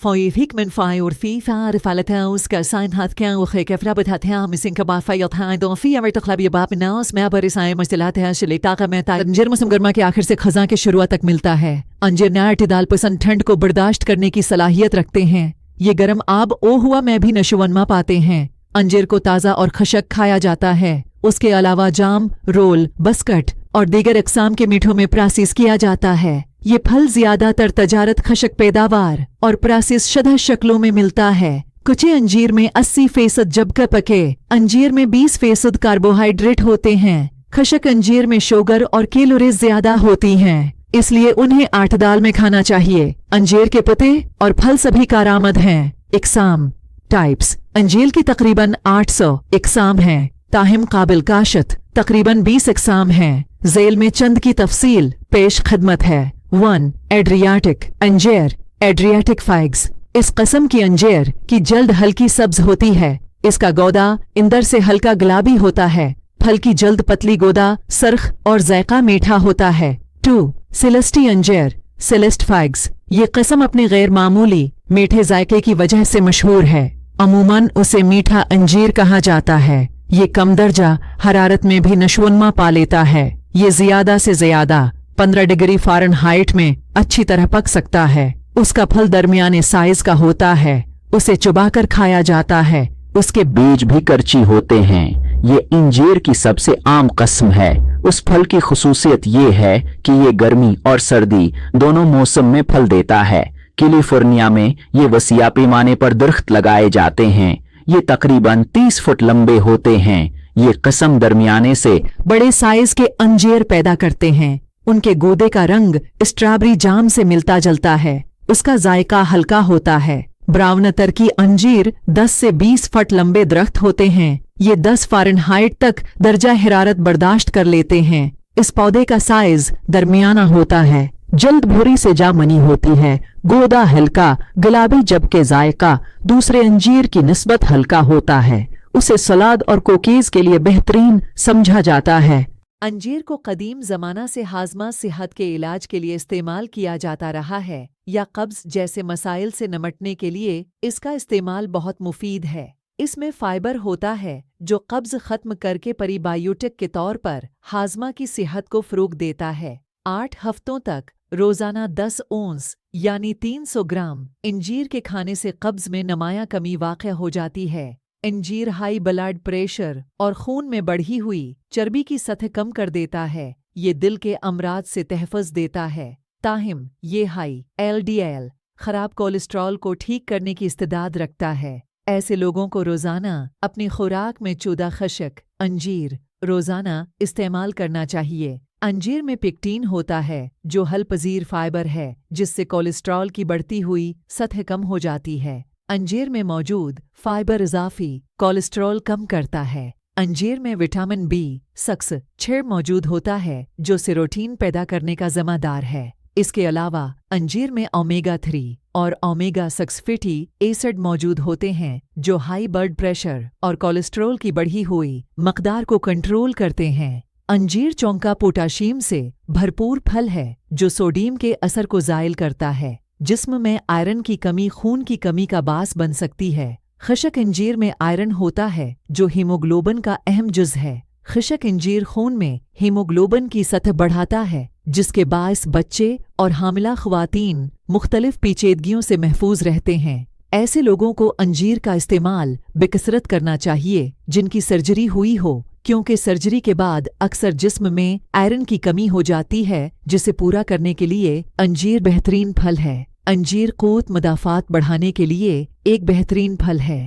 فيفيك من فايورثي فعرفالتها وسكاسين هات كان وخيك فرابتها مسين كبا فيضها دونفيا مرتقلب باب الناس ما برسائي مشتلاتها شلی طاقه میں انجیر موسم گرما کے آخر سے خزاں کے شروع تک ملتا ہے۔ انجیر نیا اعتدال پسند ٹھنڈ کو برداشت کرنے کی صلاحیت رکھتے ہیں۔ یہ گرم آب او ہوا میں بھی نشوونما پاتے ہیں۔ انجیر کو تازہ اور خشک کھایا جاتا ہے۔ اس کے علاوہ جام، رول، بسکٹ اور دیگر اقسام کے میٹھوں میں پراسیس کیا جاتا ہے۔ یہ پھل زیادہ تر تجارت خشک پیداوار اور پراسیس شدہ شکلوں میں ملتا ہے۔ کچے انجیر میں 80% جبکہ پکے انجیر میں 20% کاربوہائیڈریٹ ہوتے ہیں۔ خشک انجیر میں شوگر اور کیلوریز زیادہ ہوتی ہیں، اس لیے انہیں اعتدال میں کھانا چاہیے۔ انجیر کے پتے اور پھل سبھی کارآمد ہیں۔ اقسام ٹائپس انجیر کی تقریباً 800 اقسام ہیں، تاہم قابل کاشت تقریباً 20 اقسام ہیں۔ ذیل میں چند کی تفصیل پیش خدمت ہے۔ 1. ایڈریاٹک انجیر ایڈریاٹک فائگز۔ اس قسم کی انجیر کی جلد ہلکی سبز ہوتی ہے۔ اس کا گودا اندر سے ہلکا گلابی ہوتا ہے۔ پھل کی جلد پتلی گودا سرخ اور ذائقہ میٹھا ہوتا ہے۔ 2. سیلسٹی انجیر سیلسٹ فائگز۔ یہ قسم اپنے غیر معمولی میٹھے ذائقے کی وجہ سے مشہور ہے۔ عموماً اسے میٹھا انجیر کہا جاتا ہے۔ یہ کم درجہ حرارت میں بھی نشوونما پا لیتا ہے۔ یہ زیادہ سے زیادہ 15 ڈگری فارنہائٹ میں اچھی طرح پک سکتا ہے۔ اس کا پھل درمیانے سائز کا ہوتا ہے۔ اسے چبا کر کھایا جاتا ہے۔ اس کے بیج بھی کرچی ہوتے ہیں۔ یہ انجیر کی سب سے عام قسم ہے۔ اس پھل کی خصوصیت یہ ہے کہ یہ گرمی اور سردی دونوں موسم میں پھل دیتا ہے۔ کیلیفورنیا میں یہ وسیع پیمانے پر درخت لگائے جاتے ہیں۔ یہ تقریباً 30 فٹ لمبے ہوتے ہیں۔ یہ قسم درمیانے سے بڑے سائز کے انجیر پیدا کرتے ہیں۔ ان کے گودے کا رنگ اسٹرابری جام سے ملتا جلتا ہے۔ اس کا ذائقہ ہلکا ہوتا ہے۔ براؤن ترکی انجیر 10 سے 20 فٹ لمبے درخت ہوتے ہیں۔ یہ 10 فارنہائٹ تک درجہ حرارت برداشت کر لیتے ہیں۔ اس پودے کا سائز درمیانہ ہوتا ہے۔ جلد بھوری سے جامنی ہوتی ہے۔ گودا ہلکا گلابی جبکہ ذائقہ دوسرے انجیر کی نسبت ہلکا ہوتا ہے۔ اسے سلاد اور کوکیز کے لیے بہترین سمجھا جاتا ہے۔ انجیر کو قدیم زمانہ سے ہاضمہ صحت کے علاج کے لیے استعمال کیا جاتا رہا ہے، یا قبض جیسے مسائل سے نمٹنے کے لیے اس کا استعمال بہت مفید ہے۔ اس میں فائبر ہوتا ہے جو قبض ختم کر کے پری بائیوٹک کے طور پر ہاضمہ کی صحت کو فروغ دیتا ہے۔ 8 ہفتوں تک روزانہ 10 اونس یعنی 300 گرام انجیر کے کھانے سے قبض میں نمایاں کمی واقع ہو جاتی ہے۔ انجیر ہائی بلڈ پریشر اور خون میں بڑھی ہوئی چربی کی سطح کم کر دیتا ہے۔ یہ دل کے امراض سے تحفظ دیتا ہے۔ تاہم یہ ہائی LDL خراب کولیسٹرول کو ٹھیک کرنے کی استعداد رکھتا ہے۔ ایسے لوگوں کو روزانہ اپنی خوراک میں چودہ خشک انجیر روزانہ استعمال کرنا چاہیے۔ انجیر میں پیکٹین ہوتا ہے جو حل پذیر فائبر ہے جس سے کولیسٹرول کی بڑھتی ہوئی سطح کم ہو جاتی ہے۔ انجیر میں موجود فائبر اضافی کولیسٹرول کم کرتا ہے۔ انجیر میں وٹامن B6 موجود ہوتا ہے جو سیروٹین پیدا کرنے کا ذمہ دار ہے۔ اس کے علاوہ انجیر میں اومیگا 3 اور اومیگا 6 فیٹی ایسڈ موجود ہوتے ہیں جو ہائی بلڈ پریشر اور کولیسٹرول کی بڑھی ہوئی مقدار کو کنٹرول کرتے ہیں۔ انجیر چونکا پوٹاشیم سے بھرپور پھل ہے جو سوڈیم کے اثر کو زائل کرتا ہے۔ جسم میں آئرن کی کمی خون کی کمی کا باعث بن سکتی ہے۔ خشک انجیر میں آئرن ہوتا ہے جو ہیموگلوبن کا اہم جز ہے۔ خشک انجیر خون میں ہیموگلوبن کی سطح بڑھاتا ہے جس کے باعث بچے اور حاملہ خواتین مختلف پیچیدگیوں سے محفوظ رہتے ہیں۔ ایسے لوگوں کو انجیر کا استعمال بکثرت کرنا چاہیے جن کی سرجری ہوئی ہو، کیونکہ سرجری کے بعد اکثر جسم میں آئرن کی کمی ہو جاتی ہے جسے پورا کرنے کے لیے انجیر بہترین پھل ہے۔ انجیر قوت مدافعت بڑھانے کے لیے ایک بہترین پھل ہے۔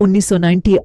1990